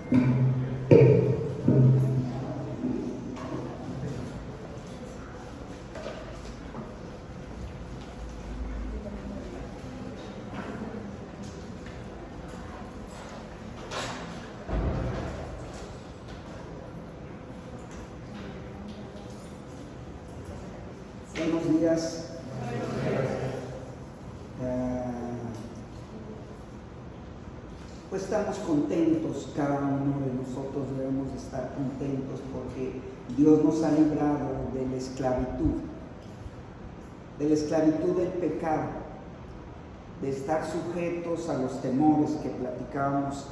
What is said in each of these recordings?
Buenos días. Pues estamos contentos, cada uno de nosotros debemos de estar contentos porque Dios nos ha librado de la esclavitud del pecado, de estar sujetos a los temores que platicábamos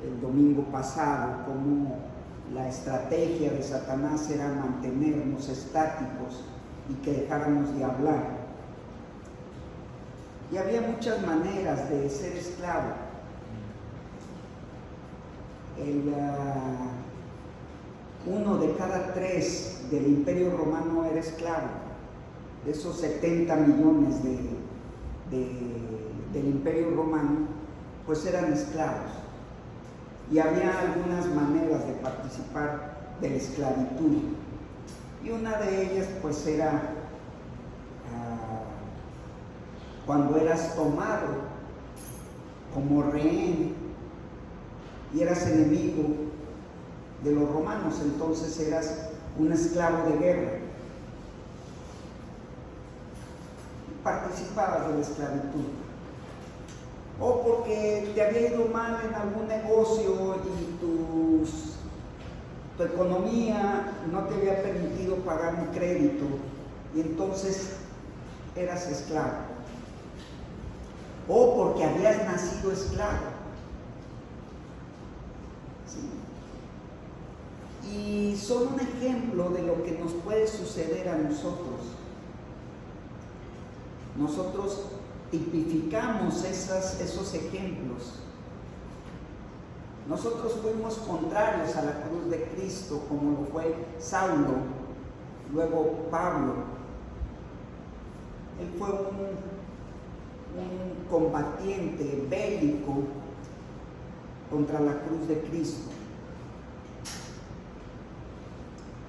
el domingo pasado, como la estrategia de Satanás era mantenernos estáticos y que dejáramos de hablar. Y había muchas maneras de ser esclavo. Uno de cada 3 del Imperio Romano era esclavo. De esos 70 millones del Imperio Romano, pues eran esclavos. Y había algunas maneras de participar de la esclavitud. Y una de ellas pues era cuando eras tomado como rehén y eras enemigo de los romanos, entonces eras un esclavo de guerra. Y participabas de la esclavitud. O porque te había ido mal en algún negocio y tu economía no te había permitido pagar un crédito y entonces eras esclavo. O porque habías nacido esclavo. ¿Sí? Y son un ejemplo de lo que nos puede suceder a nosotros. Nosotros tipificamos esos ejemplos. Nosotros fuimos contrarios a la cruz de Cristo, como lo fue Saulo, luego Pablo. Él fue un combatiente bélico contra la cruz de Cristo.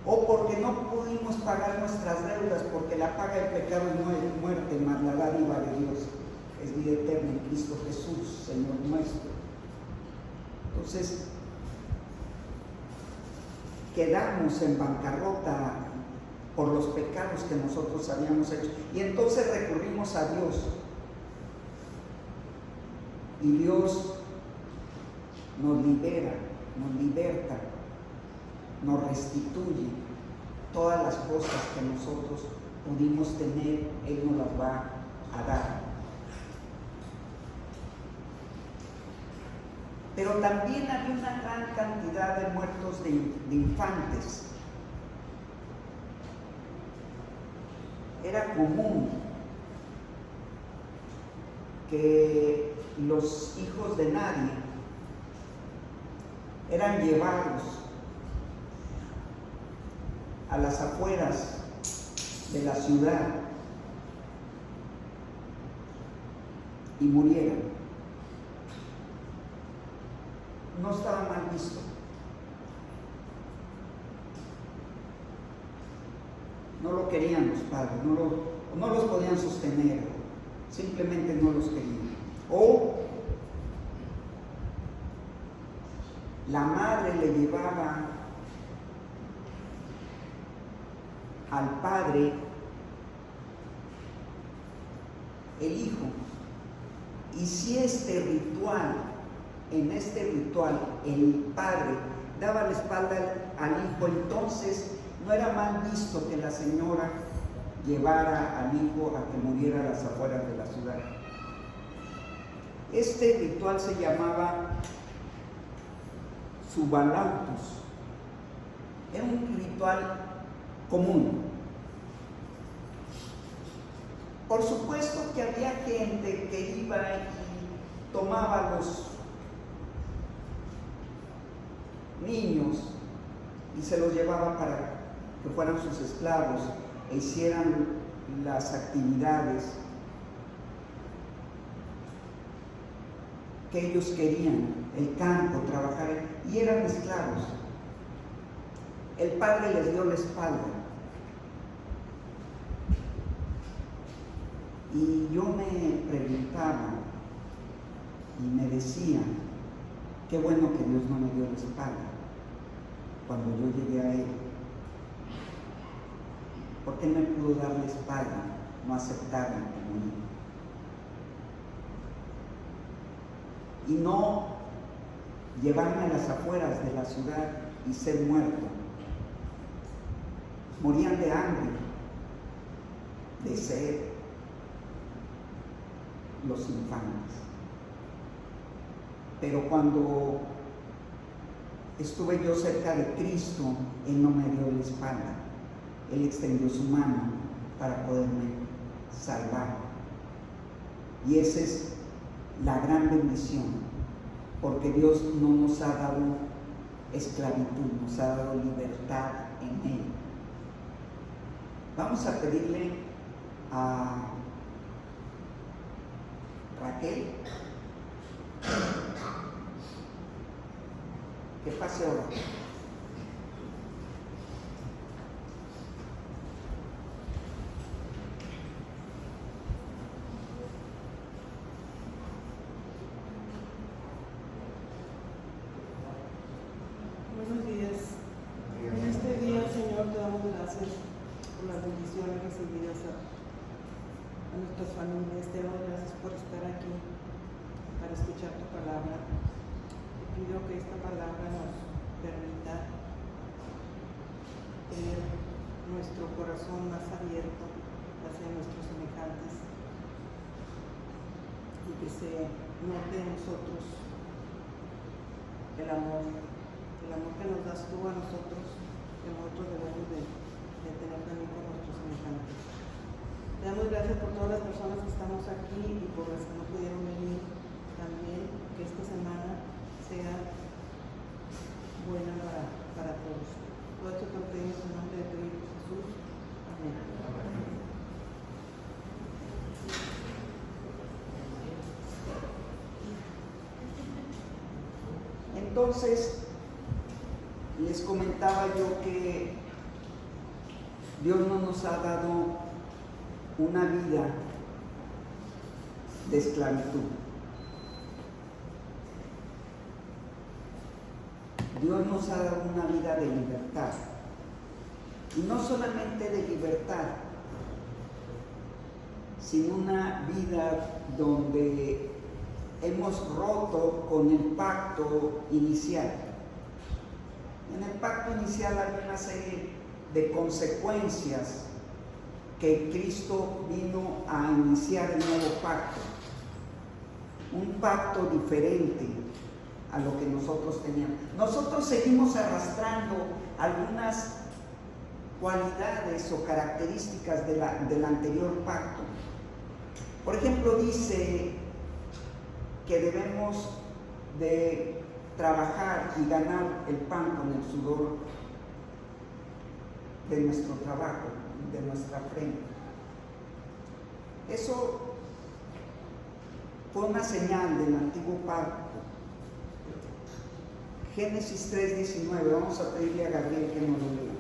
O porque no pudimos pagar nuestras deudas, porque la paga del pecado no es muerte, mas la dádiva de Dios es vida eterna en Cristo Jesús, Señor nuestro. Entonces, quedamos en bancarrota por los pecados que nosotros habíamos hecho. Y entonces recurrimos a Dios. Y Dios nos libera, nos liberta, nos restituye todas las cosas que nosotros pudimos tener, Él nos las va a dar. Pero también había una gran cantidad de muertos de infantes. Era común que los hijos de nadie eran llevados a las afueras de la ciudad y murieran. No estaba mal visto. No lo querían los padres, no los podían sostener, simplemente no los querían. O la madre le llevaba al padre el hijo. Y si en este ritual el padre daba la espalda al hijo, entonces no era mal visto que la señora llevara al hijo a que muriera a las afueras de la ciudad. Este ritual se llamaba subalautus. Era un ritual común. Por supuesto que había gente que iba y tomaba a los niños y se los llevaba para que fueran sus esclavos e hicieran las actividades que ellos querían, el campo, trabajar, esclavos. El padre les dio la espalda. Y yo me preguntaba y me decía, qué bueno que Dios no me dio la espalda cuando yo llegué a Él. ¿Por qué me pudo dar la espalda, no aceptarme como Él? Y no llevarme a las afueras de la ciudad y ser muerto. Morían de hambre, de sed, los infames. Pero cuando estuve yo cerca de Cristo, Él no me dio la espalda. Él extendió su mano para poderme salvar. Y esa es la gran bendición, porque Dios no nos ha dado esclavitud, nos ha dado libertad en Él. Vamos a pedirle a Raquel que pase ahora. Buenos días. En este día, Señor, te damos gracias por las bendiciones recibidas a nuestras familias. Te damos gracias por estar aquí para escuchar tu palabra. Te pido que esta palabra nos permita tener nuestro corazón más abierto hacia nuestros semejantes y que se note en nosotros el amor que nos das tú a nosotros, que nosotros debemos de tener también con nuestros semejantes. Te damos gracias por todas las personas que estamos aquí y por las que no pudieron venir también, que esta semana sea buena para todos. Todo esto te lo pedimos en nombre de tu Hijo Jesús. Amén. Entonces, les comentaba yo que Dios no nos ha dado una vida de esclavitud. Dios nos ha dado una vida de libertad. Y no solamente de libertad, sino una vida donde hemos roto con el pacto inicial. En el pacto inicial hay una serie de consecuencias que Cristo vino a iniciar el nuevo pacto. Un pacto diferente a lo que nosotros teníamos. Nosotros seguimos arrastrando algunas cualidades o características del anterior pacto. Por ejemplo, dice que debemos de trabajar y ganar el pan con el sudor de nuestro trabajo, de nuestra frente. Eso fue una señal del antiguo pacto. Génesis 3:19, vamos a pedirle a Gabriel que nos lo lea.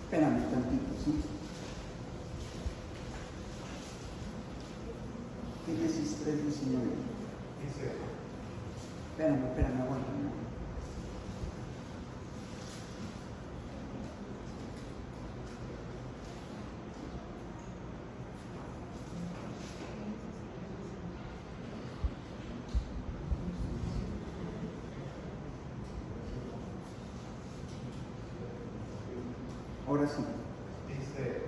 Espérame tantito, ¿sí? Génesis 3:19. Dice, Espérame, aguántame. Ahora sí. dice,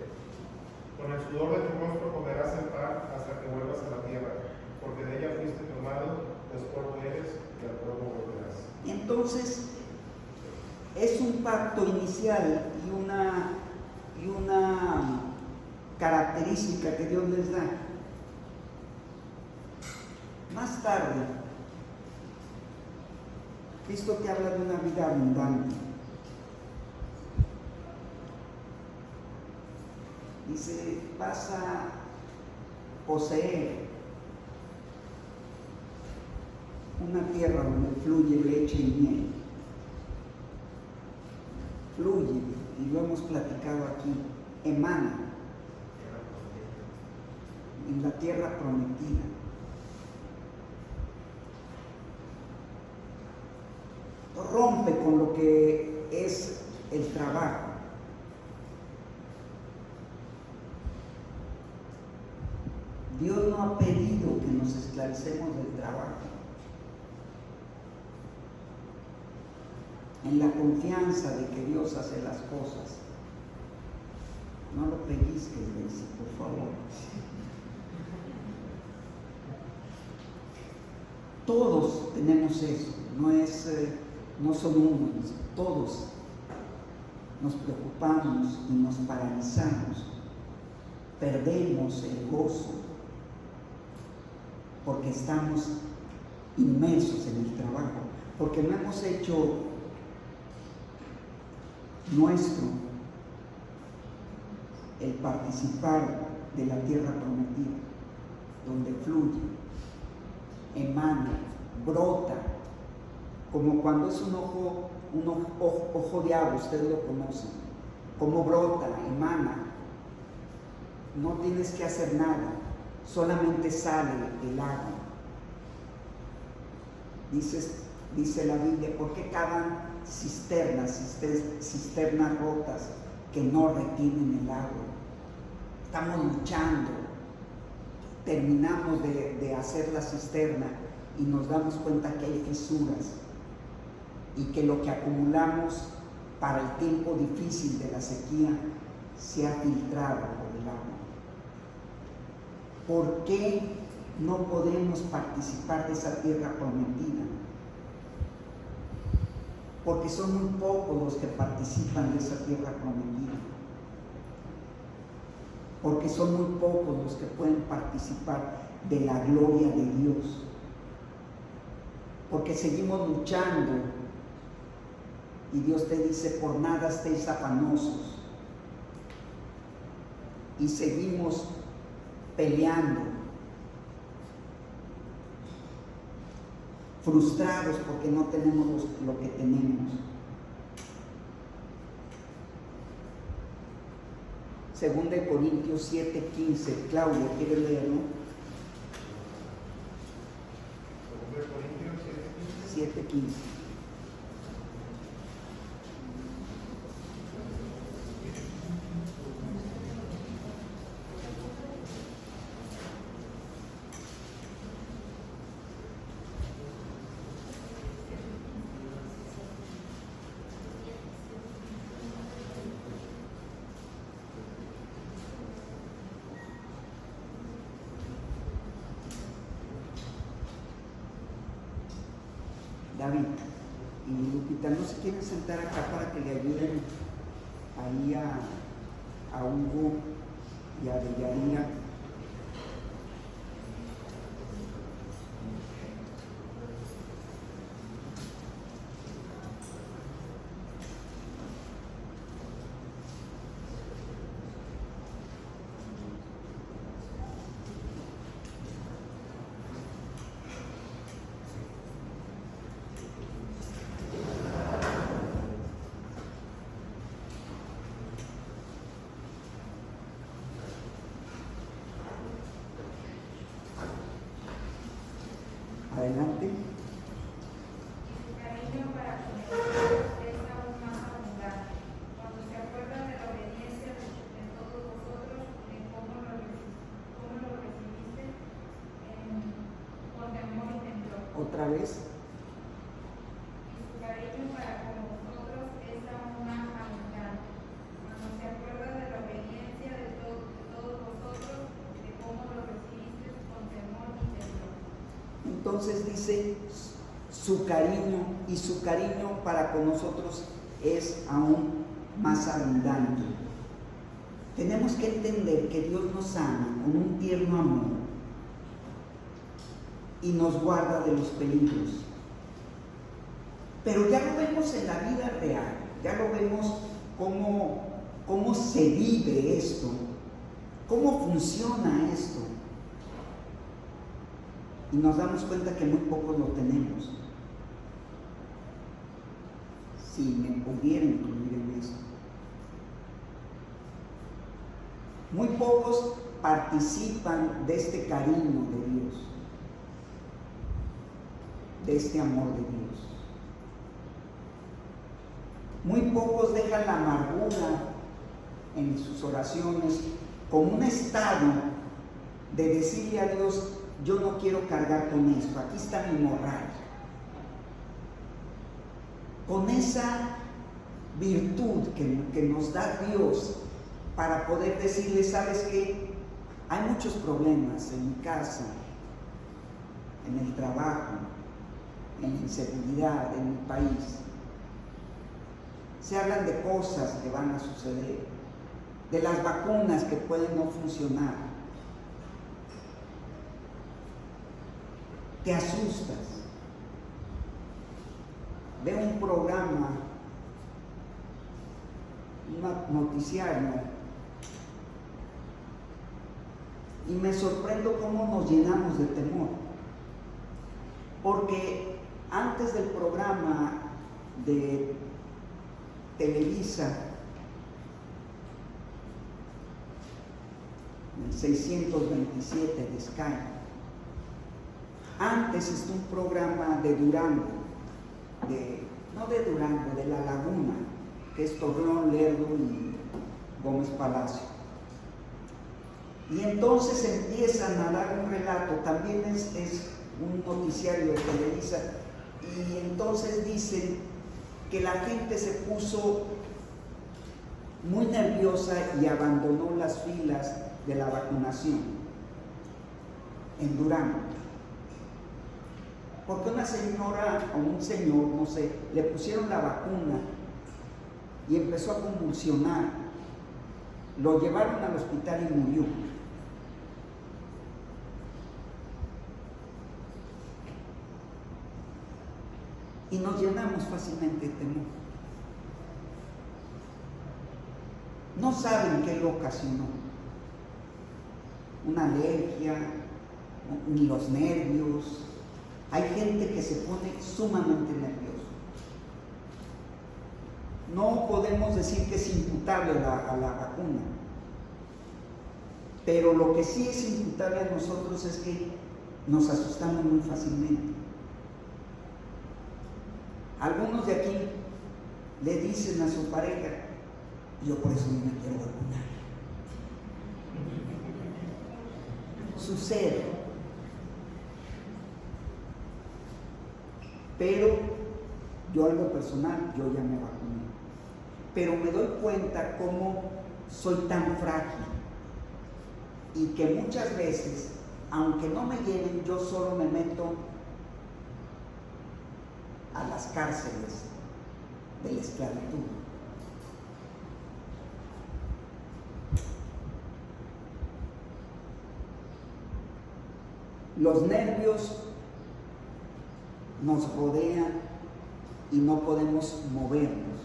con el sudor de tu rostro comerás el pan hasta que vuelvas a la tierra, porque de ella fuiste tomado, pues polvo eres y al polvo volverás. Y entonces es un pacto inicial y una característica que Dios les da. Más tarde, Cristo te habla de una vida abundante. Dice, vas a poseer una tierra donde fluye leche y miel. Fluye, y lo hemos platicado aquí, emana en la tierra prometida. Rompe con lo que es el trabajo. Dios no ha pedido que nos esclavicemos del trabajo. En la confianza de que Dios hace las cosas. No lo pellizques, Daisy, por favor. Todos tenemos eso, no son unos, todos nos preocupamos y nos paralizamos, perdemos el gozo porque estamos inmersos en el trabajo, porque no hemos hecho nuestro el participar de la tierra prometida, donde fluye, emana, brota, como cuando es un ojo de agua, ustedes lo conocen, como brota, emana, no tienes que hacer nada, solamente sale el agua. Dice la Biblia, ¿por qué cavan cisternas rotas que no retienen el agua? Estamos luchando, terminamos de hacer la cisterna y nos damos cuenta que hay fisuras y que lo que acumulamos para el tiempo difícil de la sequía se ha filtrado por el agua. ¿Por qué no podemos participar de esa tierra prometida? Porque son muy pocos los que participan de esa tierra prometida. Porque son muy pocos los que pueden participar de la gloria de Dios. Porque seguimos luchando y Dios te dice, por nada estéis afanosos. Y seguimos peleando, frustrados porque no tenemos lo que tenemos. Segunda de Corintios 7:15, Claudia, ¿quiere leerlo? Segunda de Corintios 7:15. 7:15. David y Lupita, ¿no se quieren sentar acá para que le ayuden ahí a Hugo y a Deyanira? Adelante. Cariño para con nosotros es aún más abundante, cuando se acuerdan de la obediencia de todos vosotros, de cómo lo recibiste con temor y temblor. Otra vez. Y su cariño para con vosotros es aún más abundante, cuando se acuerdan de la obediencia de todos vosotros, de cómo lo recibiste con temor y temblor. Entonces dice su cariño, y su cariño para con nosotros es aún más abundante. Tenemos que entender que Dios nos ama con un tierno amor y nos guarda de los peligros. Pero ya lo vemos en la vida real, ya lo vemos cómo se vive esto, cómo funciona esto. Y nos damos cuenta que muy pocos lo tenemos. Si me pudiera incluir en esto. Muy pocos participan de este cariño de Dios, de este amor de Dios. Muy pocos dejan la amargura en sus oraciones como un estado de decirle a Dios: yo no quiero cargar con esto, aquí está mi morral. Con esa virtud que nos da Dios para poder decirle: ¿sabes qué? Hay muchos problemas en mi casa, en el trabajo, en la inseguridad, en mi país. Se hablan de cosas que van a suceder, de las vacunas que pueden no funcionar. Te asustas. Veo un programa, un noticiario, y me sorprendo cómo nos llenamos de temor. Porque antes del programa de Televisa, el 627 de Sky, antes está un programa de Durango, no de Durango, de La Laguna, que es Torreón, Lerdo y Gómez Palacio. Y entonces empiezan a dar un relato, también es un noticiario de Televisa, y entonces dicen que la gente se puso muy nerviosa y abandonó las filas de la vacunación en Durango. Porque una señora o un señor, no sé, le pusieron la vacuna y empezó a convulsionar. Lo llevaron al hospital y murió. Y nos llenamos fácilmente de temor. No saben qué lo ocasionó. Una alergia, ni los nervios. Hay gente que se pone sumamente nerviosa. No podemos decir que es imputable a la vacuna, pero lo que sí es imputable a nosotros es que nos asustamos muy fácilmente. Algunos de aquí le dicen a su pareja: yo por eso no me quiero vacunar. Sucede. Pero yo en lo personal, yo ya me vacuné. Pero me doy cuenta cómo soy tan frágil y que muchas veces, aunque no me lleven, yo solo me meto a las cárceles de la esclavitud. Los nervios nos rodean y no podemos movernos.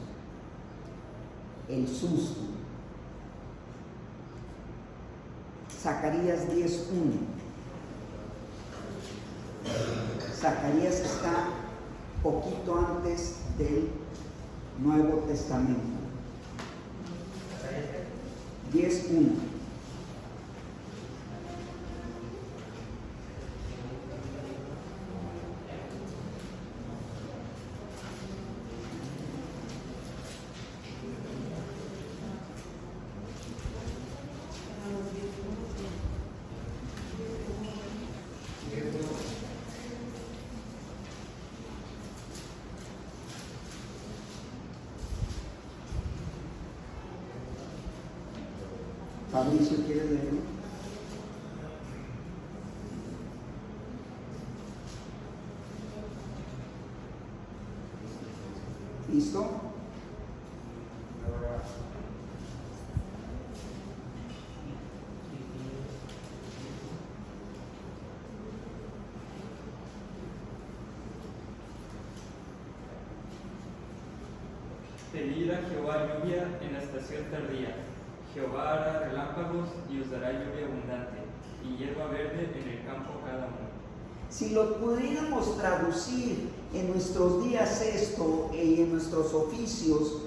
El susto. Zacarías 10:1. Zacarías está poquito antes del Nuevo Testamento. 10:1. Fabricio, ¿quieres leerlo? ¿Listo? Pedid a Jehová lluvia en la estación tardía. Jehová hará relámpagos y os dará lluvia abundante, y hierba verde en el campo cada uno. Si lo pudiéramos traducir en nuestros días esto y en nuestros oficios,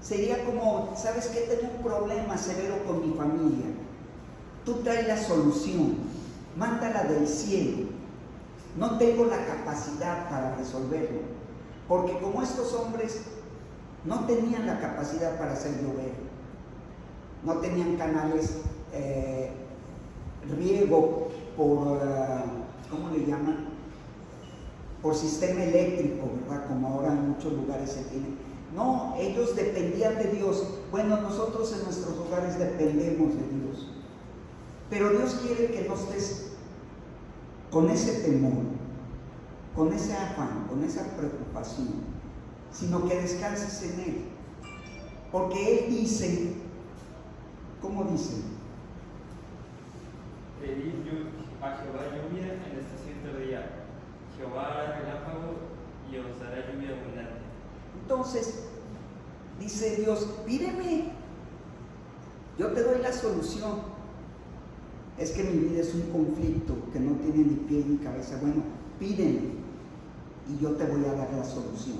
sería como, ¿sabes qué? Tengo un problema severo con mi familia. Tú traes la solución, mándala del cielo. No tengo la capacidad para resolverlo, porque como estos hombres no tenían la capacidad para hacer llover, no tenían canales, riego por, ¿cómo le llaman? Por sistema eléctrico, ¿verdad? Como ahora en muchos lugares se tiene. No, ellos dependían de Dios. Bueno, nosotros en nuestros hogares dependemos de Dios. Pero Dios quiere que no estés con ese temor, con ese afán, con esa preocupación, sino que descanses en Él. Porque Él dice, ¿cómo dice? Pedid a Jehová lluvia en la estación tardía. Jehová hará relámpago y os dará lluvia abundante. Entonces, dice Dios, pídeme, yo te doy la solución. Es que mi vida es un conflicto que no tiene ni pie ni cabeza. Bueno, pídeme y yo te voy a dar la solución.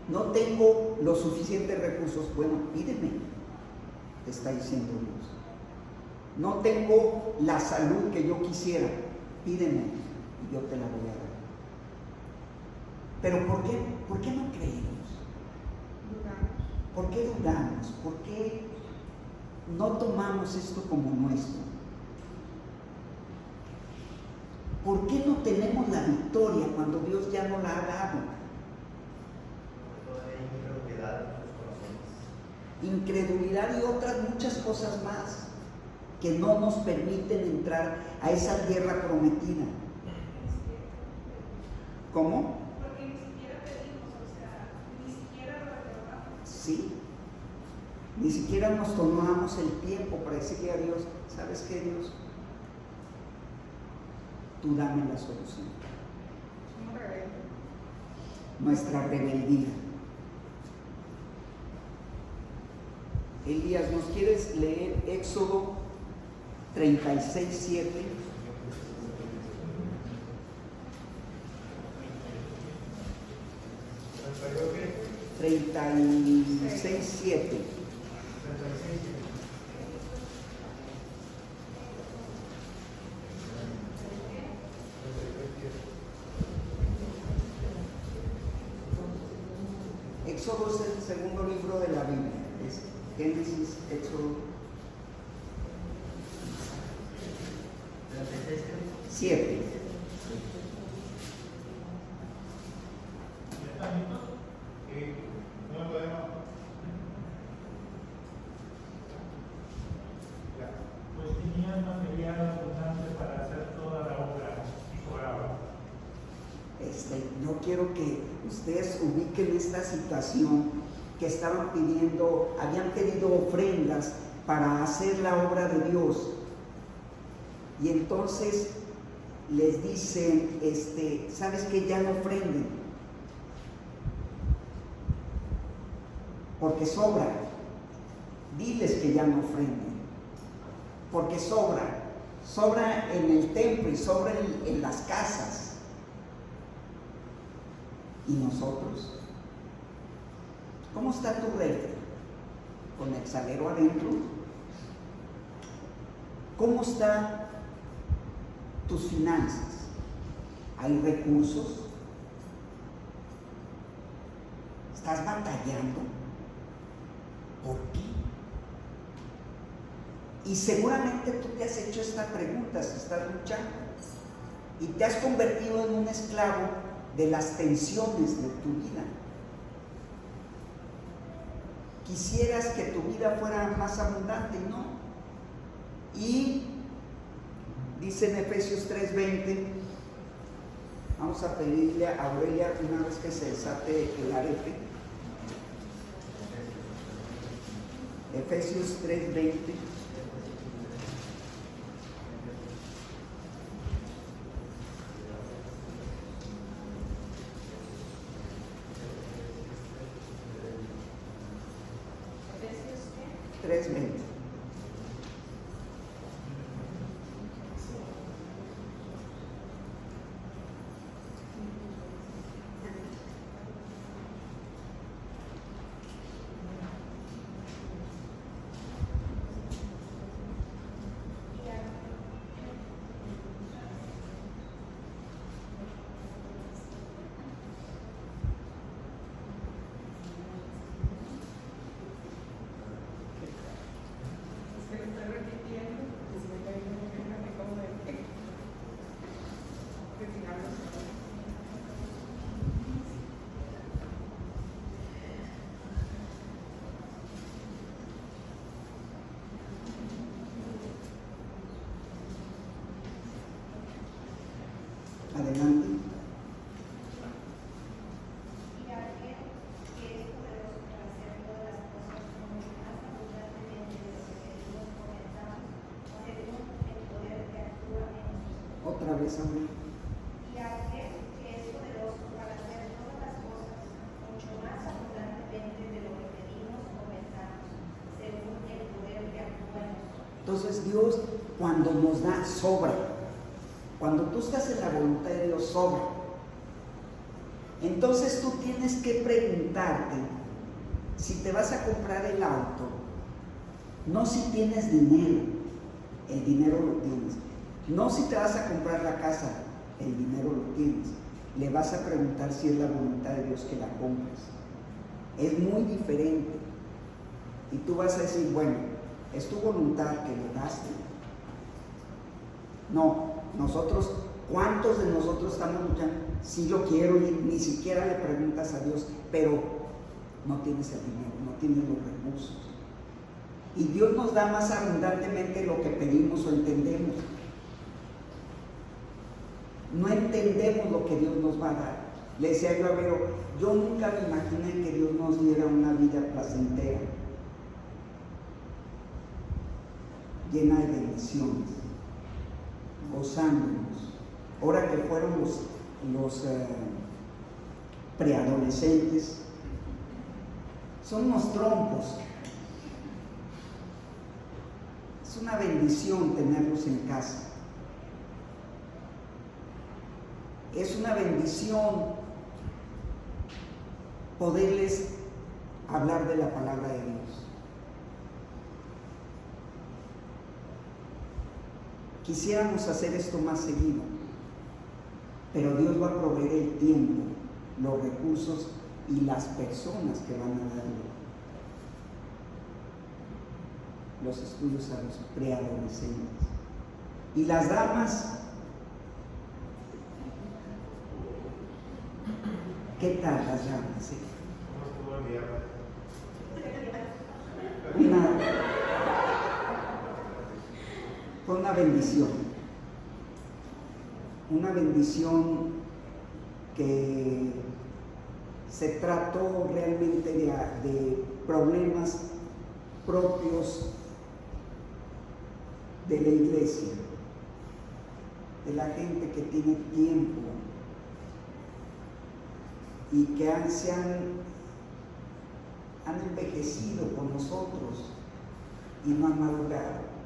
No tengo los suficientes recursos. Bueno, pídeme, te está diciendo Dios. No tengo la salud que yo quisiera. Pídeme y yo te la voy a dar. Pero ¿por qué no creemos? ¿Por qué dudamos? ¿Por qué no tomamos esto como nuestro? ¿Por qué no tenemos la victoria cuando Dios ya no la ha dado? Incredulidad y otras muchas cosas más que no nos permiten entrar a esa tierra prometida. ¿Cómo? Porque ni siquiera pedimos, o sea, ni siquiera lo recordamos. Sí. Ni siquiera nos tomamos el tiempo para decirle a Dios, ¿sabes qué, Dios? Tú dame la solución. Somos rebeldes. Nuestra rebeldía. Elías, ¿nos quieres leer Éxodo 36:7? ¿38 qué? 36:7. 36. Éxodo es el segundo libro de la Biblia. Es Génesis, Éxodo 7. No lo podemos. Pues tenían material abundante para hacer toda la obra y sobraba. Yo quiero que ustedes ubiquen esta situación que estaban pidiendo, habían pedido ofrendas para hacer la obra de Dios. Y entonces les dicen, ¿sabes qué? Ya no ofrenden. Porque sobra. Diles que ya no ofrenden. Porque sobra. Sobra en el templo y sobra en las casas. ¿Y nosotros? ¿Cómo está tu refri? ¿Con el salero adentro? ¿Cómo están tus finanzas? ¿Hay recursos? ¿Estás batallando? ¿Por qué? Y seguramente tú te has hecho esta pregunta si estás luchando y te has convertido en un esclavo de las tensiones de tu vida. Quisieras que tu vida fuera más abundante y no. Y dice en Efesios 3:20, vamos a pedirle a Aurelia una vez que se desate el arete. Efesios 3:20. 3:20. Adelante. Y aquel que es poderoso para hacer todas las cosas mucho más abundantemente de lo que pedimos o pensamos, según el poder que actúa en nosotros. Otra vez, amén. Y aquel que es poderoso para hacer todas las cosas mucho más abundantemente de lo que pedimos o pensamos, según el poder que actúa en nosotros. Entonces Dios, cuando nos da, sobra. Cuando tú estás en la voluntad de Dios, sobra. Entonces tú tienes que preguntarte si te vas a comprar el auto, no si tienes dinero, el dinero lo tienes. No si te vas a comprar la casa, el dinero lo tienes. Le vas a preguntar si es la voluntad de Dios que la compres. Es muy diferente. Y tú vas a decir, bueno, es tu voluntad que lo gaste. No, nosotros, ¿cuántos de nosotros estamos luchando? Sí lo quiero y ni siquiera le preguntas a Dios, pero no tienes el dinero, no tienes los recursos. Y Dios nos da más abundantemente lo que pedimos o entendemos. No entendemos lo que Dios nos va a dar. Le decía yo a Vero, yo nunca me imaginé que Dios nos diera una vida placentera, llena de bendiciones, gozándonos. Ahora que fueron los preadolescentes, son unos trompos. Es una bendición tenerlos en casa. Es una bendición poderles hablar de la palabra de Dios. Quisiéramos hacer esto más seguido, pero Dios va a proveer el tiempo, los recursos y las personas que van a darle los estudios a los preadolescentes. Y las damas, ¿qué tal las damas? ¿Cómo estuvo el día? Fue una bendición que se trató realmente de problemas propios de la iglesia, de la gente que tiene tiempo y que han envejecido con nosotros y no han madurado.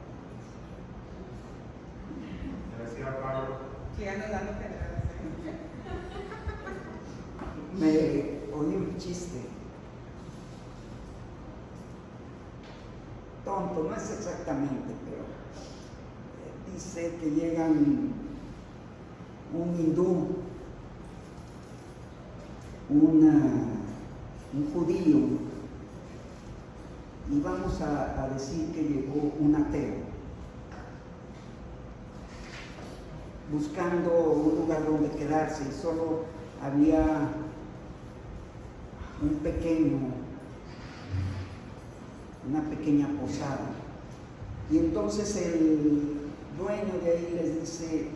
Me decía Pablo, Que ya no dan lo que Me oí un chiste tonto, no es exactamente, pero dice que llegan un hindú, un judío, y vamos a decir que llegó un ateo, buscando un lugar donde quedarse, y solo había una pequeña posada. Y entonces el dueño de ahí les dice,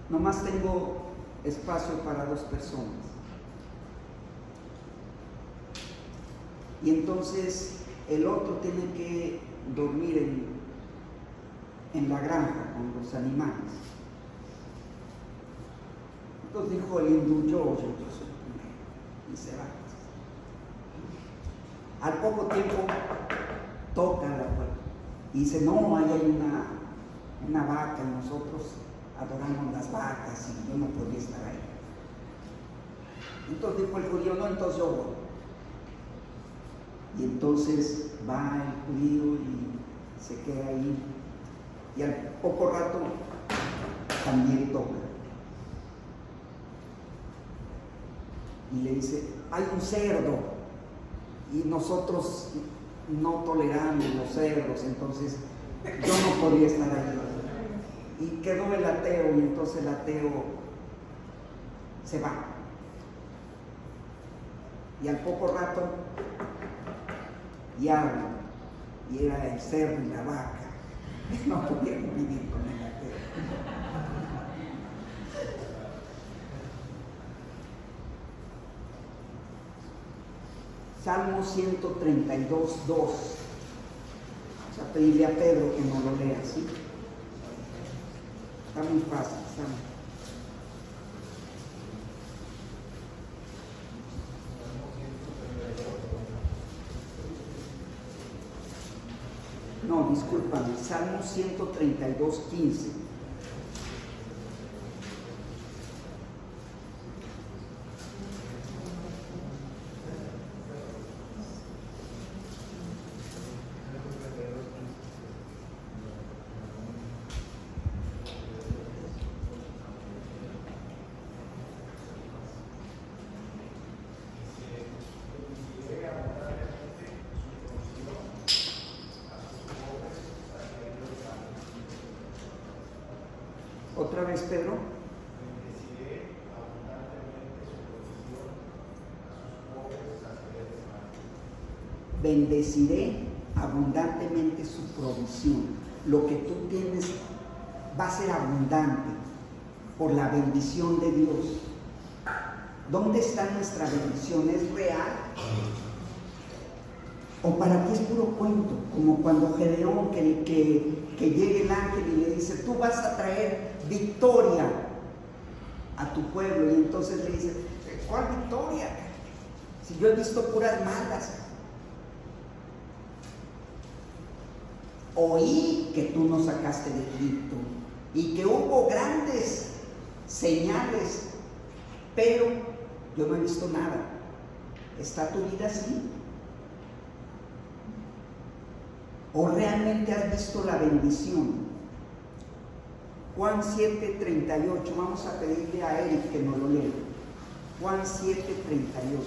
nomás tengo espacio para 2 personas. Y entonces el otro tiene que dormir en la granja con los animales. Entonces dijo el hindú, yo soy el primero, y se va. Al poco tiempo toca la puerta y dice, no, ahí hay una vaca y nosotros adoramos las vacas y yo no podía estar ahí. Entonces dijo el judío, no, entonces yo voy. Y entonces va el judío y se queda ahí y al poco rato también toca. Y le dice, hay un cerdo y nosotros no toleramos los cerdos, entonces yo no podía estar ahí. Y quedó el ateo y entonces el ateo se va. Y al poco rato ya habla, y era el cerdo y la vaca. No pudieron vivir con el ateo. Salmo 132, 2. Vamos a pedirle a Pedro que nos lo lea, ¿sí? Está muy fácil, Salmo. No, discúlpame, Salmo 132, 15. Otra vez, Pedro. Bendeciré abundantemente su provisión. Lo que tú tienes va a ser abundante por la bendición de Dios. ¿Dónde está nuestra bendición? ¿Es real? ¿O para ti es puro cuento? Como cuando Gedeón, que llegue el ángel y le dice, tú vas a traer victoria a tu pueblo. Y entonces le dice, ¿cuál victoria? Si yo he visto puras malas. Oí que tú nos sacaste de Egipto y que hubo grandes señales, pero yo no he visto nada. ¿Está tu vida así? ¿O realmente has visto la bendición? Juan 7:38, vamos a pedirle a Eric que nos lo lea. Juan 7:38.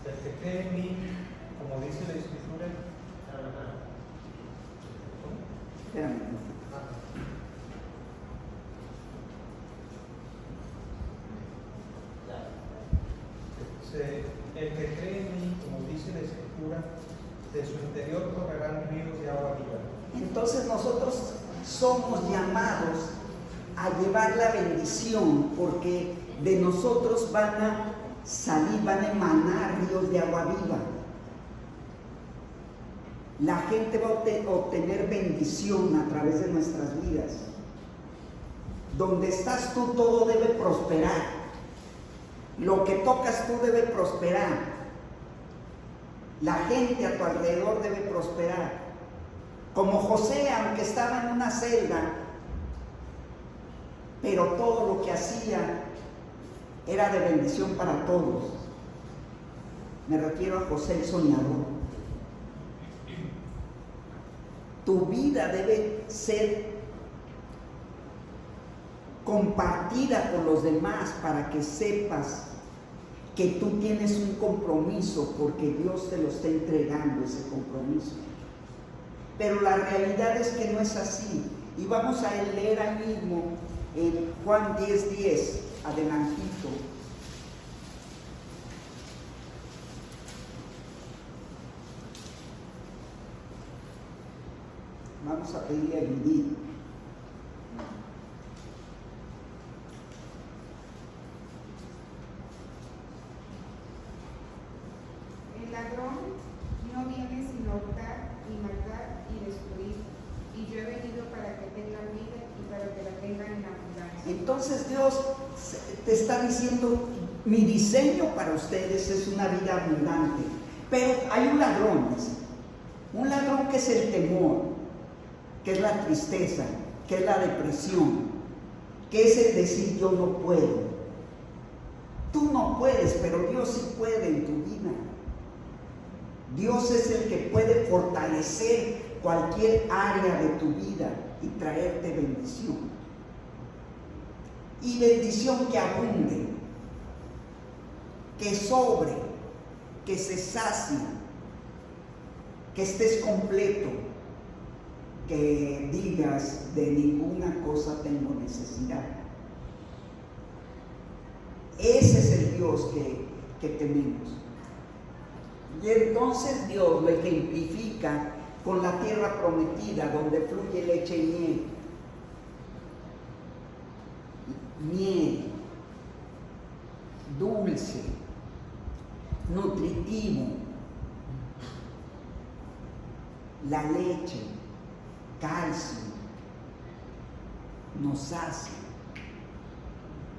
El que cree en mí, como dice la Escritura, Espérame. el que cree en mí, como dice la Escritura, de su interior correrán ríos de agua viva. Entonces nosotros somos llamados a llevar la bendición, porque de nosotros van a salir, van a emanar ríos de agua viva. La gente va a obtener bendición a través de nuestras vidas. Donde estás tú, todo debe prosperar. Lo que tocas tú debe prosperar. La gente a tu alrededor debe prosperar. Como José, aunque estaba en una celda, pero todo lo que hacía era de bendición para todos. Me refiero a José el soñador. Tu vida debe ser compartida por los demás para que sepas que tú tienes un compromiso, porque Dios te lo está entregando, ese compromiso. Pero la realidad es que no es así. Y vamos a leer ahí mismo en Juan 10:10, adelantito. Vamos a pedirle a Judith. Entonces Dios te está diciendo, mi diseño para ustedes es una vida abundante. Pero hay un ladrón, dice. Un ladrón que es el temor, que es la tristeza, que es la depresión, que es el decir yo no puedo. Tú no puedes, pero Dios sí puede en tu vida. Dios es el que puede fortalecer cualquier área de tu vida y traerte bendición. Y bendición que abunde, que sobre, que se sacie, que estés completo, que digas de ninguna cosa tengo necesidad. Ese es el Dios que tenemos. Y entonces Dios lo ejemplifica con la tierra prometida, donde fluye leche y miel. Miel, dulce, nutritivo. La leche, calcio, nos hace.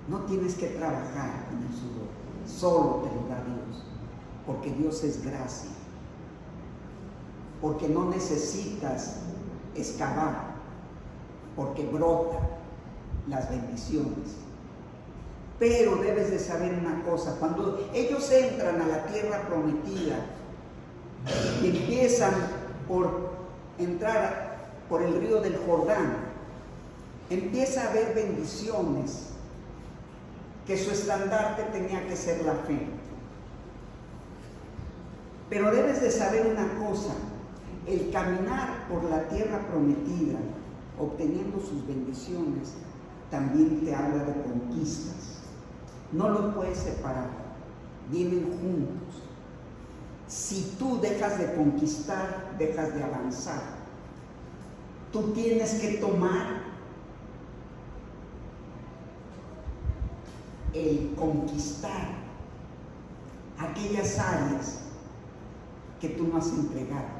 No tienes que trabajar en el sudor, solo te lo da Dios, porque Dios es gracia, porque no necesitas excavar, porque brota las bendiciones. Pero debes de saber una cosa, cuando ellos entran a la tierra prometida y empiezan por entrar por el río del Jordán, empieza a haber bendiciones, que su estandarte tenía que ser la fe. Pero debes de saber una cosa, el caminar por la tierra prometida, obteniendo sus bendiciones, también te habla de conquistas. No los puedes separar, vienen juntos. Si tú dejas de conquistar, dejas de avanzar. Tú tienes que tomar el conquistar aquellas áreas que tú no has entregado.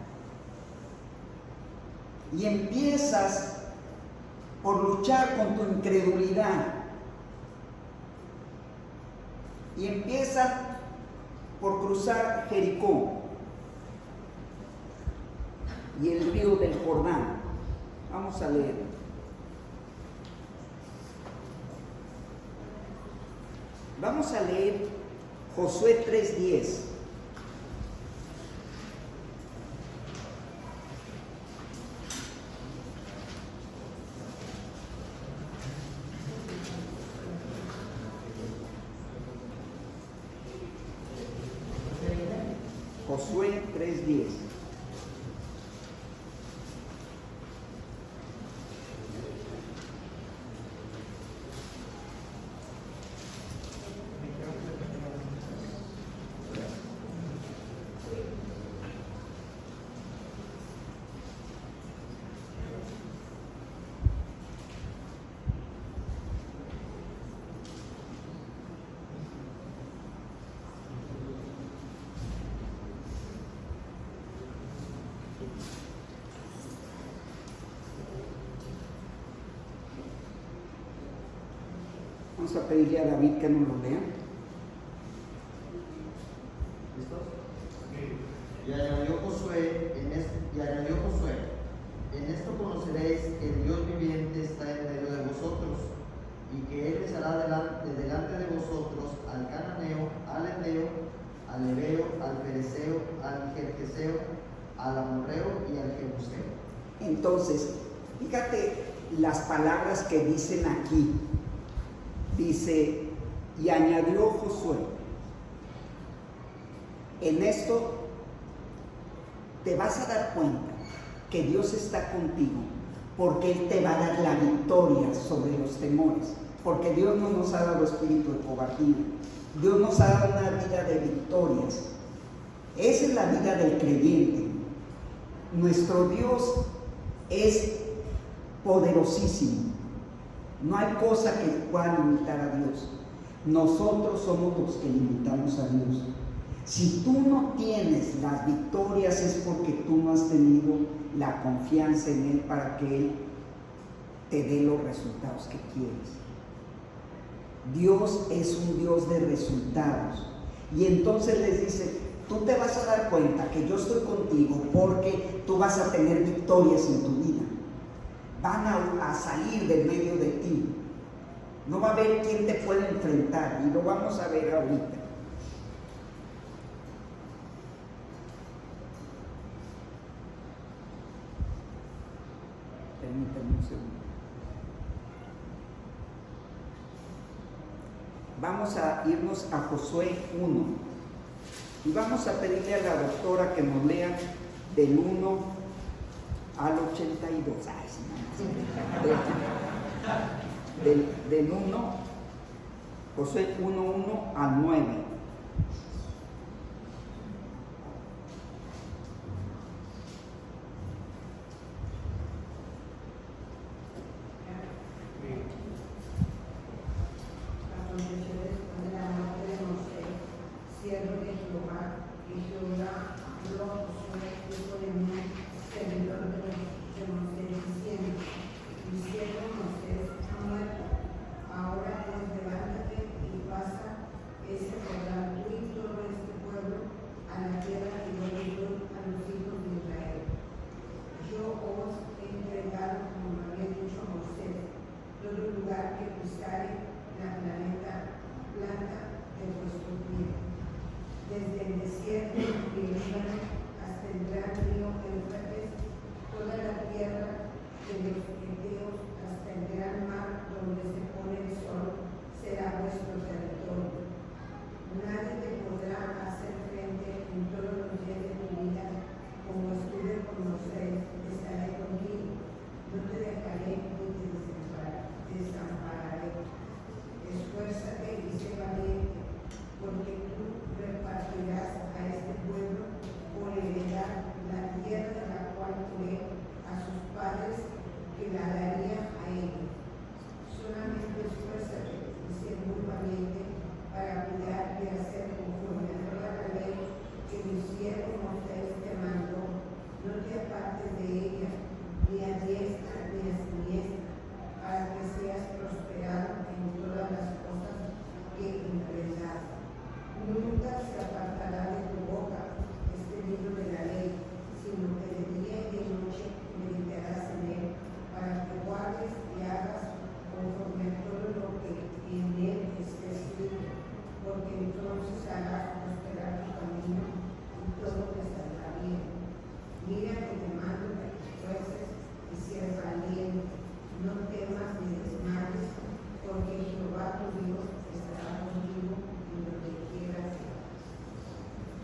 Y empiezas por luchar con tu incredulidad. Y empiezas por cruzar Jericó y el río del Jordán. Vamos a leer. Vamos a leer Josué 3:10. Josué 3:10. Vamos a pedirle a David que nos lo lea. ¿Listos? Y añadió Josué, en esto conoceréis que el Dios viviente está en medio de vosotros, y que Él les hará delante de vosotros al cananeo, al heteo, al heveo, al fereceo, al gergeseo, al amorreo y al jebuseo. Entonces, fíjate las palabras que dicen aquí. Dice, y añadió Josué, en esto te vas a dar cuenta que Dios está contigo, porque Él te va a dar la victoria sobre los temores, porque Dios no nos ha dado espíritu de cobardía, Dios nos ha dado una vida de victorias. Esa es la vida del creyente. Nuestro Dios es poderosísimo. No hay cosa que pueda limitar a Dios. Nosotros somos los que limitamos a Dios. Si tú no tienes las victorias es porque tú no has tenido la confianza en Él para que Él te dé los resultados que quieres. Dios es un Dios de resultados. Y entonces les dice, tú te vas a dar cuenta que yo estoy contigo porque tú vas a tener victorias en tu vida. Van a salir de medio de ti. No va a haber quien te pueda enfrentar, y lo vamos a ver ahorita. Permítanme un segundo. Vamos a irnos a Josué 1 y vamos a pedirle a la doctora que nos lea del 1 al 82. Ay, sí, no. Del 1, Josué 1:1 al 9.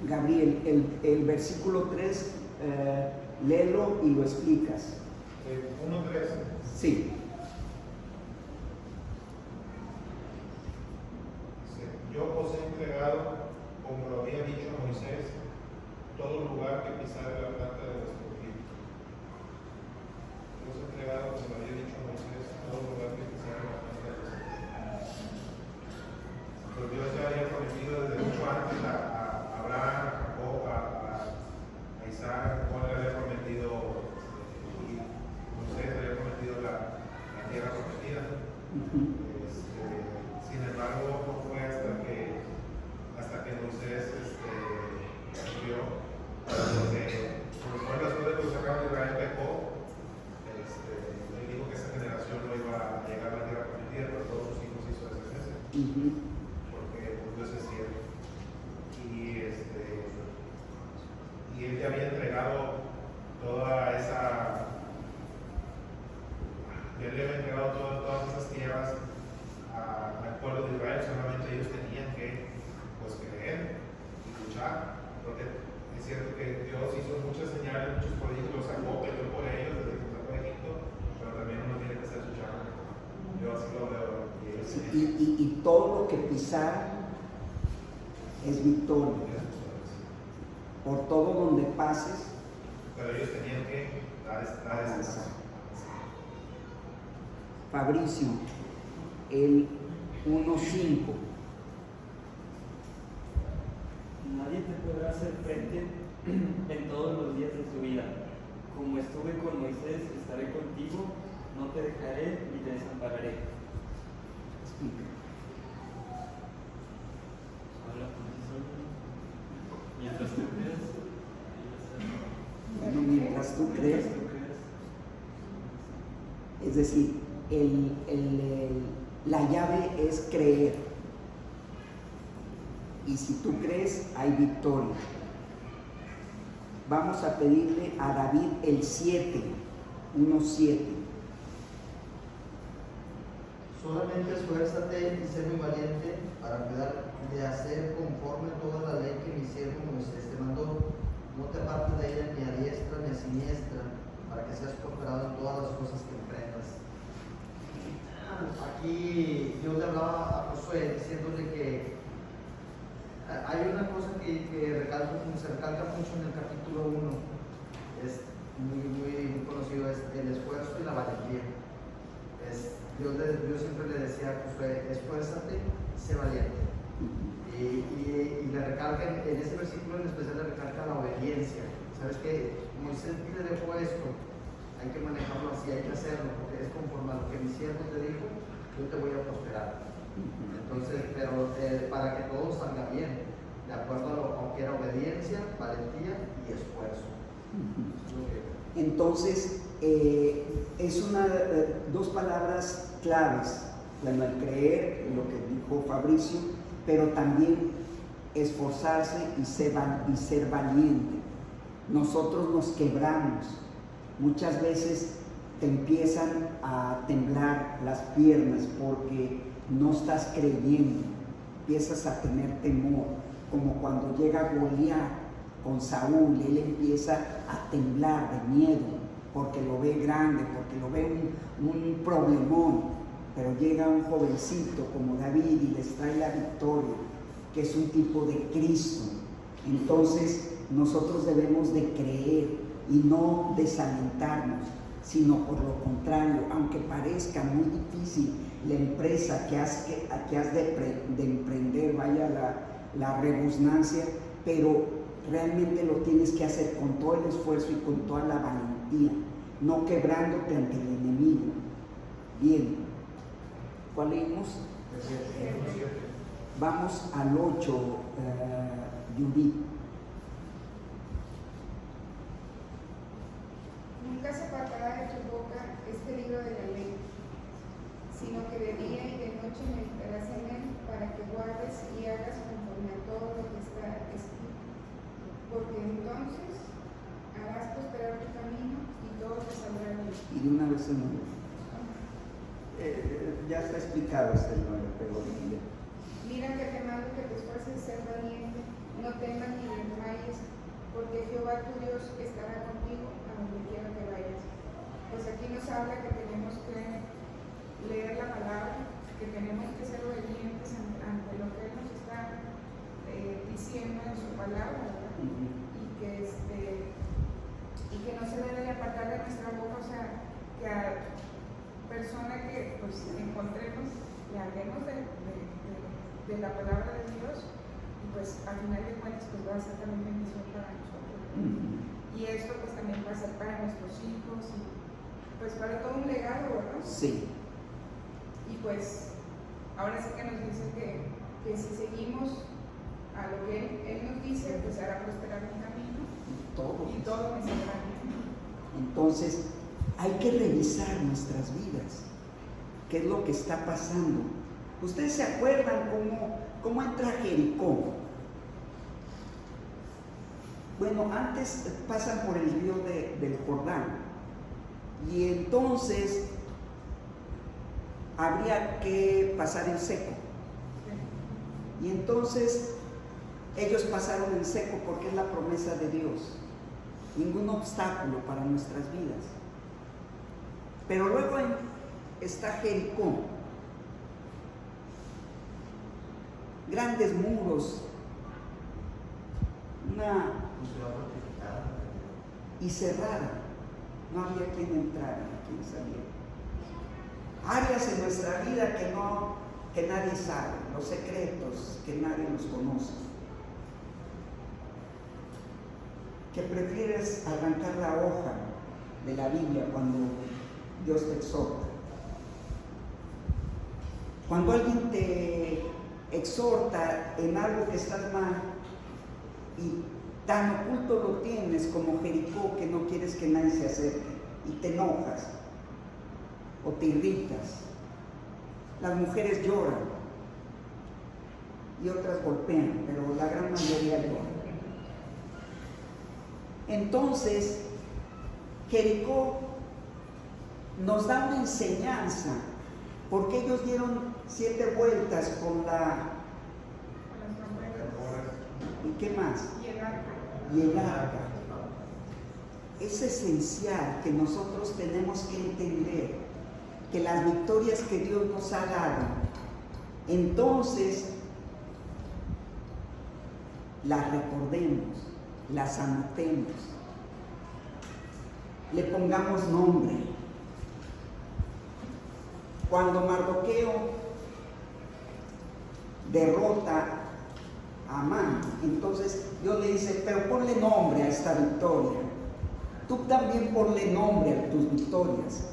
Gabriel, el versículo 3, léelo y lo explicas. 1:3. Sí. Yo os he entregado, como lo había dicho a Moisés, todo lugar que pisare la planta de vuestro pie. Yo os he entregado, como lo había dicho a Moisés, todo lugar que pisare la planta de vuestro pie. Pero Dios ya había prometido desde mucho antes a Abraham, a Jacob, a Isaac, a Jacob le había prometido, y Moisés le había prometido la tierra prometida. Sin embargo, no fue hasta que Moisés murió, después de que los sacaron de Israel pecó, él dijo que esa generación no iba a llegar a la tierra prometida, pero todos sus hijos hizo descendencia, porque Dios es cierto. Y él ya había entregado toda esa, él le había entregado todas esas tierras al pueblo de Israel. Solamente ellos tenían que creer y luchar, porque es cierto que Dios hizo muchas señales, muchos prodigios, los sacó, peleó por ellos desde que sacó de Egipto, pero también uno tiene que estar luchando. Yo así lo veo. Y todo lo que pisar es victoria. Por todo donde pases. Pero ellos tenían que dar ese paso. Fabricio, el 1:5. Nadie te podrá hacer frente en todos los días de tu vida. Como estuve con Moisés, estaré contigo, no te dejaré ni te desampararé. Explica. puedas tú creer. Es decir, la llave es creer. Y si tú crees, hay victoria. Vamos a pedirle a David el 7, 1:7. Solamente esfuérzate y sé muy valiente para cuidar de hacer conforme toda la ley que mi siervo Moisés te mandó. No te apartes de ella ni a diestra ni a siniestra, para que seas prosperado en todas las cosas que emprendas. Aquí Dios le hablaba a Josué diciéndole que hay una cosa que se recalca mucho en el capítulo 1, es muy conocido, es el esfuerzo y la valentía. Dios siempre le decía a Josué, esfuérzate, sé valiente. Y le recalca, en ese versículo en especial le recalca la obediencia. ¿Sabes qué? Moisés le dejó esto, hay que manejarlo así, hay que hacerlo, porque es conforme a lo que mi siervo te dijo, yo te voy a prosperar. Entonces, pero para que todo salga bien, de acuerdo a lo que era obediencia, valentía y esfuerzo. Entonces, es dos palabras claves. Bueno, el creer, lo que dijo Fabricio, pero también esforzarse y ser valiente. Nosotros nos quebramos. Muchas veces te empiezan a temblar las piernas porque no estás creyendo, empiezas a tener temor, como cuando llega Goliat con Saúl y él empieza a temblar de miedo porque lo ve grande, porque lo ve un problemón, pero llega un jovencito como David y les trae la victoria, que es un tipo de Cristo. Entonces nosotros debemos de creer y no desalentarnos, sino por lo contrario, aunque parezca muy difícil la empresa que has de emprender, vaya la rebusnancia, pero realmente lo tienes que hacer con todo el esfuerzo y con toda la valentía, no quebrándote ante el enemigo. Bien, ¿cuál leímos? Vamos al 8, Judith. Nunca se apartará de tu boca este libro de la ley, sino que de día y de noche meditarás en él, para que guardes y hagas conforme a todo lo que está escrito. Porque entonces harás prosperar tu camino y todo te saldrá bien. Y de una vez el 9. Ya está explicado este 9, pero Mira que te mando que te esfuerces en ser valiente, no temas ni desmayes, porque Jehová tu Dios estará contigo a donde quiera que vayas. Pues aquí nos habla que tenemos que leer la palabra, que tenemos que ser obedientes ante lo que Él nos está diciendo en su palabra, ¿verdad? Y que no se debe de apartar de nuestra boca, o sea, que a persona que pues encontremos, le hablemos de la palabra de Dios, y pues al final de cuentas pues va a ser también bendición para nosotros. Y esto pues también va a ser para nuestros hijos y pues para todo un legado, ¿verdad? sí. Y pues ahora sí que nos dice que si seguimos a lo que Él nos dice, pues hará prosperar un camino y todo me saldrá bien. Entonces, hay que revisar nuestras vidas. ¿Qué es lo que está pasando? ¿Ustedes se acuerdan cómo entra Jericó? Bueno, antes pasan por el río del Jordán. Y entonces habría que pasar en seco. Y entonces ellos pasaron en seco porque es la promesa de Dios. Ningún obstáculo para nuestras vidas. Pero luego está Jericó. Grandes muros. Y cerrada. No había quien entrara, quien saliera. Áreas en nuestra vida que nadie sabe, los secretos que nadie los conoce. Que prefieres arrancar la hoja de la Biblia cuando Dios te exhorta. Cuando alguien te exhorta en algo que estás mal y tan oculto lo tienes como Jericó que no quieres que nadie se acerque y te enojas o te irritas. Las mujeres lloran y otras golpean, pero la gran mayoría lloran. Entonces, Jericó nos da una enseñanza, porque ellos dieron 7 vueltas con la... ¿Y qué más? Y el arca. Es esencial que nosotros tenemos que entender que las victorias que Dios nos ha dado, entonces las recordemos, las anotemos, le pongamos nombre. Cuando Mardoqueo derrota a Amán, entonces Dios le dice, pero ponle nombre a esta victoria. Tú también ponle nombre a tus victorias.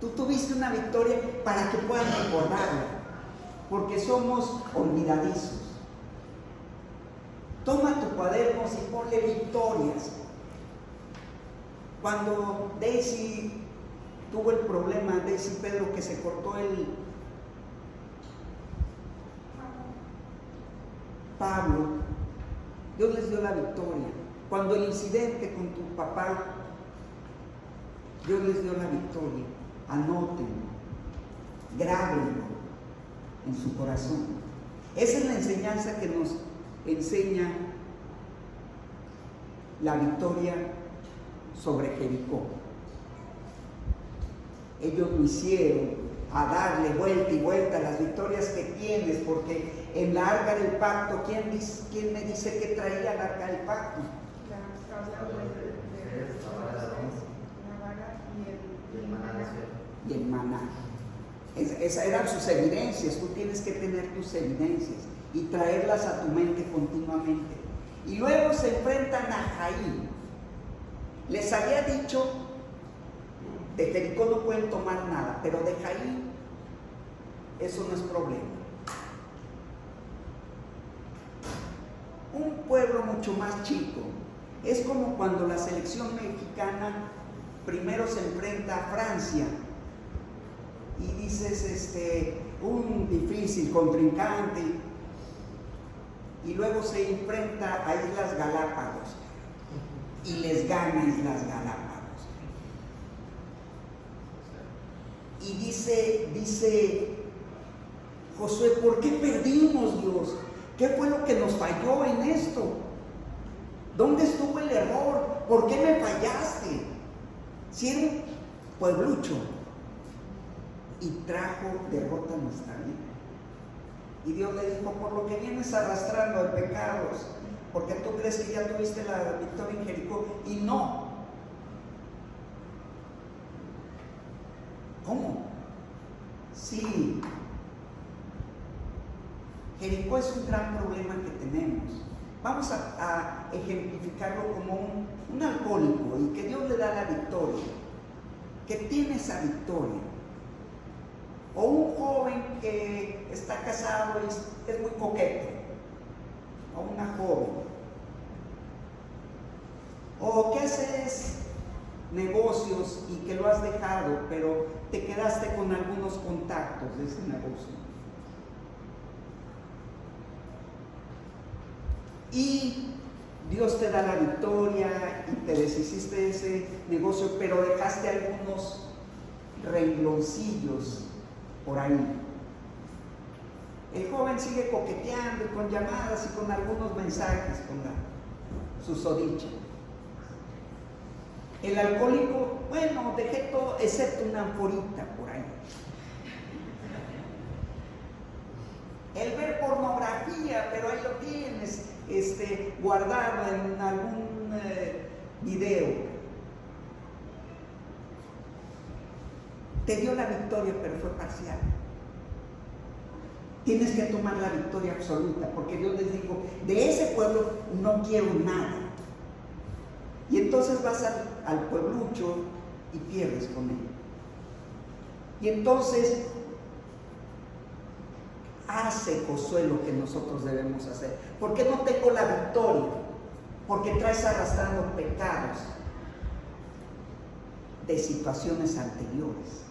Tú tuviste una victoria para que puedas recordarla, porque somos olvidadizos. Toma tu cuaderno y ponle victorias. Cuando Daisy tuvo el problema, Daisy Pedro, que se cortó el Pablo, Dios les dio la victoria. Cuando el incidente con tu papá, Dios les dio la victoria. Anótenlo, grábenlo en su corazón. Esa es la enseñanza que nos enseña la victoria sobre Jericó. Ellos lo hicieron a darle vuelta y vuelta a las victorias que tienes, porque en la arca del pacto, ¿quién me dice que traía la arca del pacto? Y el maná. Esas eran sus evidencias. Tú tienes que tener tus evidencias y traerlas a tu mente continuamente. Y luego se enfrentan a Jaí. Les había dicho, de Jericó no pueden tomar nada, pero de Jaí eso no es problema. Un pueblo mucho más chico. Es como cuando la selección mexicana primero se enfrenta a Francia y dices, un difícil contrincante, y luego se enfrenta a Islas Galápagos y les gana Islas Galápagos. Y dice Josué, ¿por qué perdimos, Dios? ¿Qué fue lo que nos falló en esto? ¿Dónde estuvo el error? ¿Por qué me fallaste? Si era un pueblucho y trajo derrota a nuestra vida. Y Dios le dijo, por lo que vienes arrastrando de pecados, porque tú crees que ya tuviste la victoria en Jericó, y no. ¿Cómo? Sí. Jericó es un gran problema que tenemos. Vamos a ejemplificarlo como un alcohólico, y que Dios le da la victoria, que tiene esa victoria. O un joven que está casado y es muy coqueto, o una joven, o que haces negocios y que lo has dejado, pero te quedaste con algunos contactos de ese negocio. Y Dios te da la victoria y te deshiciste de ese negocio, pero dejaste algunos rengloncillos por ahí. El joven sigue coqueteando con llamadas y con algunos mensajes con la susodicha. El alcohólico, bueno, dejé todo excepto una anforita por ahí. El ver pornografía, pero ahí lo tienes guardado en algún video. Te dio la victoria, pero fue parcial. Tienes que tomar la victoria absoluta, porque Dios les dijo, de ese pueblo no quiero nada. Y entonces vas al pueblucho y pierdes con él. Y entonces hace Josué lo que nosotros debemos hacer. ¿Por qué no tengo la victoria? Porque traes arrastrando pecados de situaciones anteriores.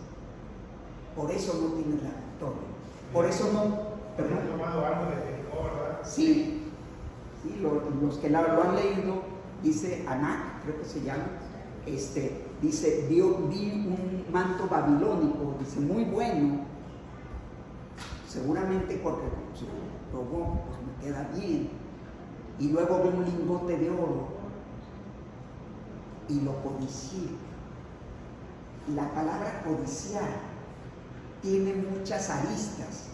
Por eso no tienes la victoria. Por eso no... Pero han tomado algo de Jericó, ¿verdad? Sí, sí, los que lo han leído, dice Anac, creo que se llama, dice, vi un manto babilónico, dice, muy bueno, seguramente porque se probó, pues me queda bien, y luego vi un lingote de oro, y lo codicié. La palabra codiciar tiene muchas aristas,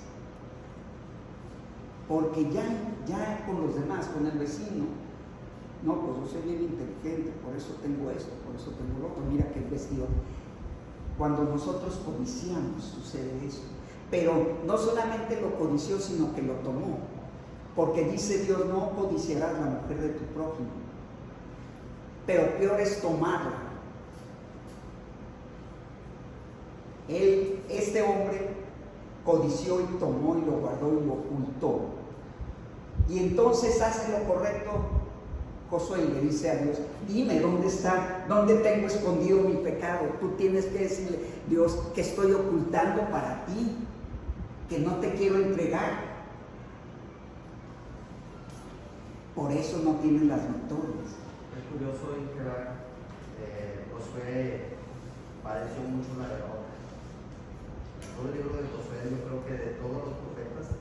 porque ya con los demás, con el vecino, no, pues yo soy bien inteligente, por eso tengo esto, por eso tengo lo otro, mira qué vestido. Cuando nosotros codiciamos sucede eso, pero no solamente lo codició, sino que lo tomó, porque dice Dios, no codiciarás la mujer de tu prójimo, pero peor es tomarla. Este hombre codició y tomó y lo guardó y lo ocultó. Y entonces hace lo correcto Josué y le dice a Dios, dime dónde está, dónde tengo escondido mi pecado. Tú tienes que decirle, Dios, que estoy ocultando para ti, que no te quiero entregar. Por eso no tienes las victorias. Es curioso que Josué pareció mucho una derrota. Todo el libro de Josué, yo creo que de todos los profetas,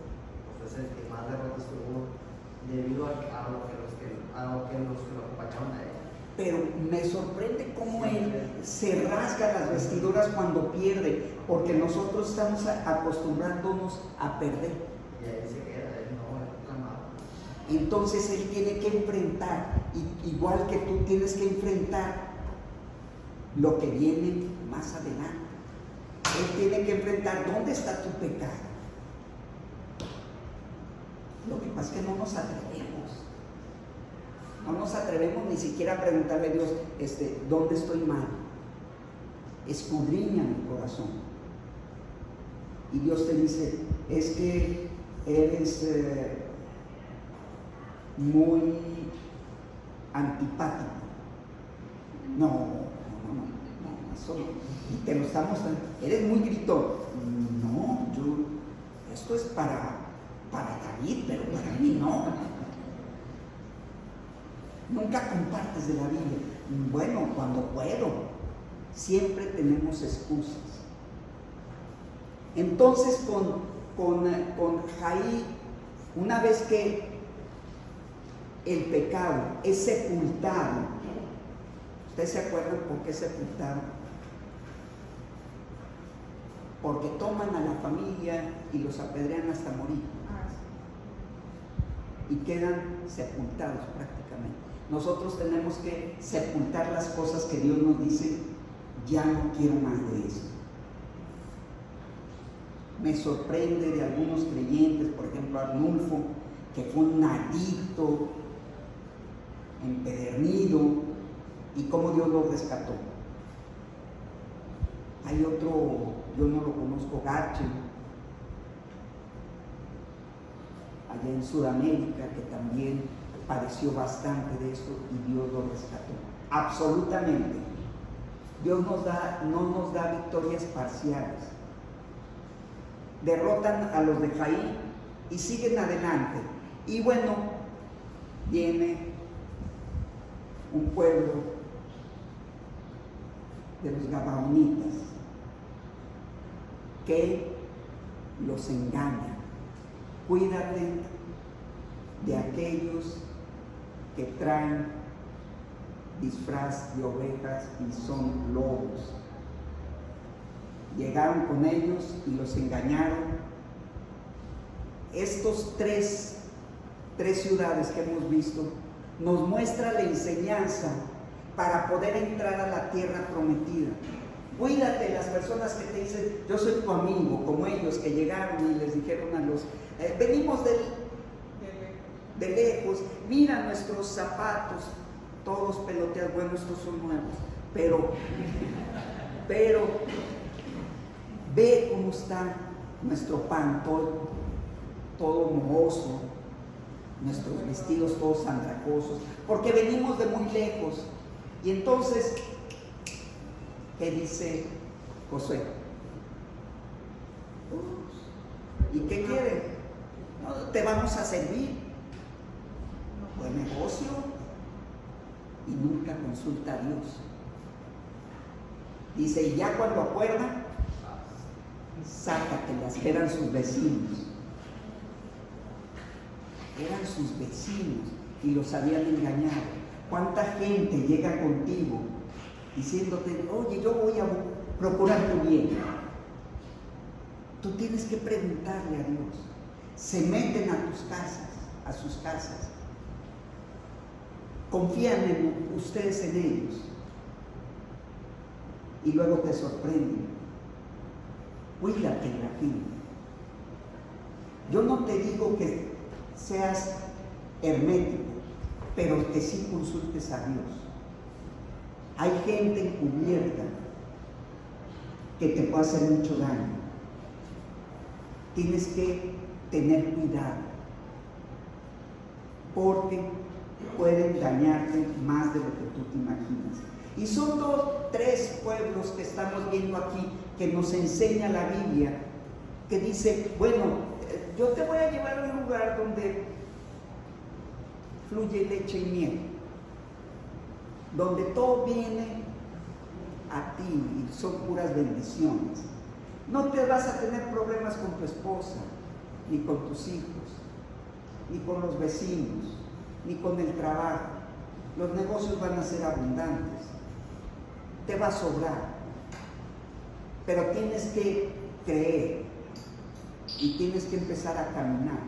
Josué es el que más derrotas tuvo debido a lo que los que lo acompañaban a él. Pero me sorprende cómo él se rasga las vestiduras cuando pierde, porque nosotros estamos acostumbrándonos a perder. Y ahí se queda, él no reclamaba. Entonces él tiene que enfrentar, igual que tú tienes que enfrentar lo que viene más adelante. Él tiene que enfrentar dónde está tu pecado. Lo que pasa es que no nos atrevemos. No nos atrevemos ni siquiera a preguntarle a Dios, ¿dónde estoy mal? Escudriña mi corazón. Y Dios te dice, es que eres muy antipático. No, eso no. Y te lo está mostrando. Eres muy gritón. No, esto es para David, pero para mí no. Nunca compartes de la Biblia. Bueno, cuando puedo. Siempre tenemos excusas. Entonces con Jair, una vez que el pecado es sepultado, ¿ustedes se acuerdan por qué sepultado? Porque toman a la familia y los apedrean hasta morir. Y quedan sepultados prácticamente. Nosotros tenemos que sepultar las cosas que Dios nos dice, ya no quiero más de eso. Me sorprende de algunos creyentes, por ejemplo Arnulfo, que fue un adicto, empedernido, y cómo Dios lo rescató. Hay otro, yo no lo conozco, Garche, allá en Sudamérica, que también padeció bastante de eso y Dios lo rescató. Absolutamente. Dios no nos da victorias parciales. Derrotan a los de Jair y siguen adelante. Y bueno, viene un pueblo de los gabaonitas que los engañan. Cuídate de aquellos que traen disfraz de ovejas y son lobos. Llegaron con ellos y los engañaron. Estos tres ciudades que hemos visto nos muestra la enseñanza para poder entrar a la tierra prometida. Cuídate de las personas que te dicen, yo soy tu amigo, como ellos que llegaron y les dijeron a los, venimos de lejos, mira nuestros zapatos, todos peloteados, bueno, estos son nuevos, pero ve cómo está nuestro pan, todo. todo mohoso, nuestros vestidos todos andrajosos, porque venimos de muy lejos. Y entonces, ¿qué dice Josué? ¿Y qué quieren? No, te vamos a servir. Buen negocio. Y nunca consulta a Dios. Dice, y ya cuando acuerdan, sácatelas, que eran sus vecinos. Eran sus vecinos y los habían engañado. ¿Cuánta gente llega contigo diciéndote, oye, yo voy a procurar tu bien? Tú tienes que preguntarle a Dios. Se meten a tus casas, a sus casas. Confían en ustedes en ellos. Y luego te sorprenden. Cuídate en la gente. Yo no te digo que seas hermético, pero que sí consultes a Dios. Hay gente encubierta que te puede hacer mucho daño. Tienes que tener cuidado, porque pueden dañarte más de lo que tú te imaginas. Y son tres pueblos que estamos viendo aquí, que nos enseña la Biblia, que dice, bueno, yo te voy a llevar a un lugar donde fluye leche y miel, donde todo viene a ti y son puras bendiciones. No te vas a tener problemas con tu esposa, ni con tus hijos, ni con los vecinos, ni con el trabajo. Los negocios van a ser abundantes, te va a sobrar, pero tienes que creer y tienes que empezar a caminar.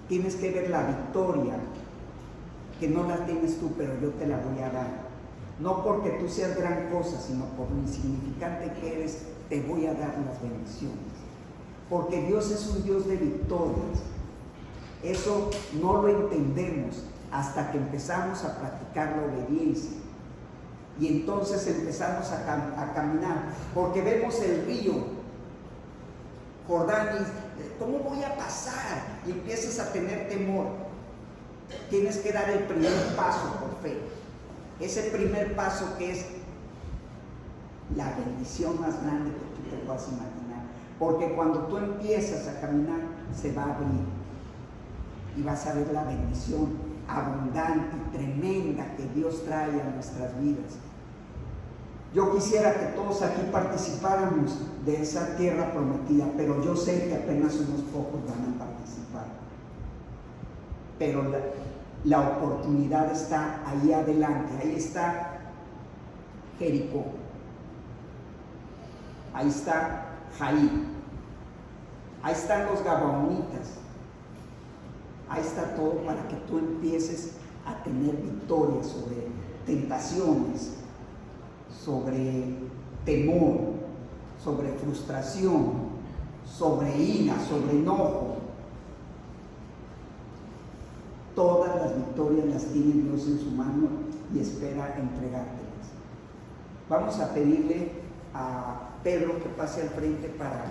Tienes que ver la victoria, que no la tienes tú, pero yo te la voy a dar. No porque tú seas gran cosa, sino por lo insignificante que eres, te voy a dar las bendiciones. Porque Dios es un Dios de victorias. Eso no lo entendemos hasta que empezamos a practicar la obediencia. Y entonces empezamos a caminar, porque vemos el río Jordán y ¿cómo voy a pasar? Y empiezas a tener temor. Tienes que dar el primer paso por fe. Ese primer paso que es la bendición más grande que tú te puedas imaginar. Porque cuando tú empiezas a caminar, se va a abrir. Y vas a ver la bendición abundante y tremenda que Dios trae a nuestras vidas. Yo quisiera que todos aquí participáramos de esa tierra prometida, pero yo sé que apenas unos pocos van a participar. Pero la oportunidad está ahí adelante, ahí está Jericó, ahí está Jair, ahí están los gabaonitas, ahí está todo para que tú empieces a tener victoria sobre tentaciones, sobre temor, sobre frustración, sobre ira, sobre enojo. Todas las victorias las tiene Dios en su mano y espera entregártelas. Vamos a pedirle a Pedro que pase al frente para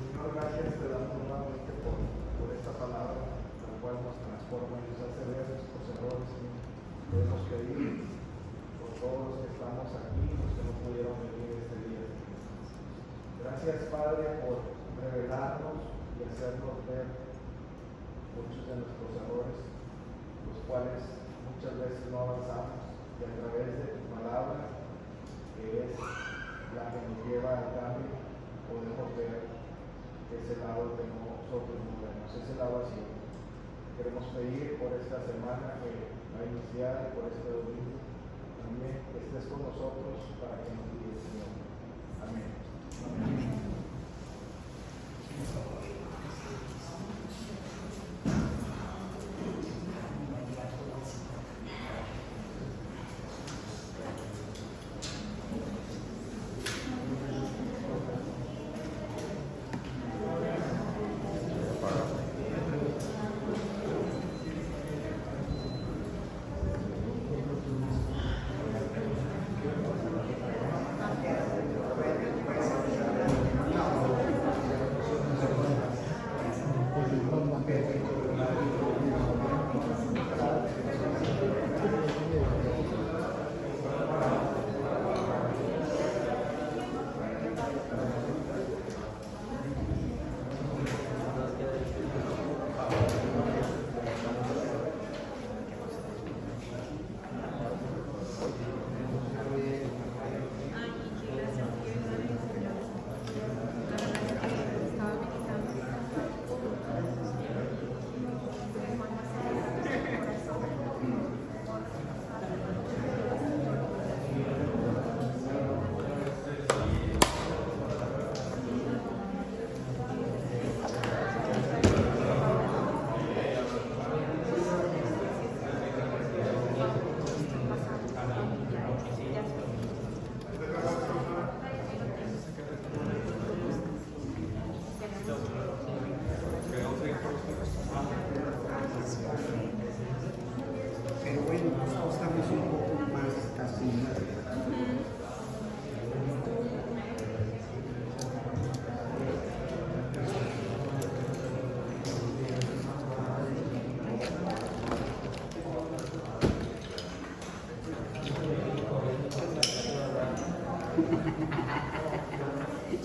Señor, gracias te damos nuevamente por esta palabra, la cual nos transforma y nos hace ver nuestros errores. Podemos pedir por todos los que estamos aquí, los que no pudieron venir este día. Gracias, Padre, por revelarnos y hacernos ver muchos de nuestros errores, los cuales muchas veces no avanzamos, y a través de tu palabra, que es la que nos lleva al cambio, podemos ver ese lado que nosotros no vemos, ese lado así. Queremos pedir por esta semana que va a iniciar, por este domingo, también que estés con nosotros para que nos guíes, Señor. Amén. Amén.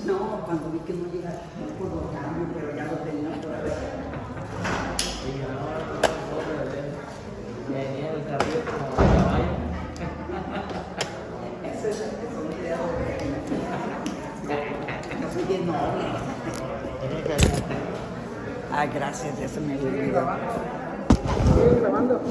No, cuando vi que no llegaba, por lo cambio, pero ya lo tenía otra vez. Venía el carril como caballo. Esa es una idea de yo soy bien noble. Ah, gracias, eso me ayuda. ¿Sigue grabando?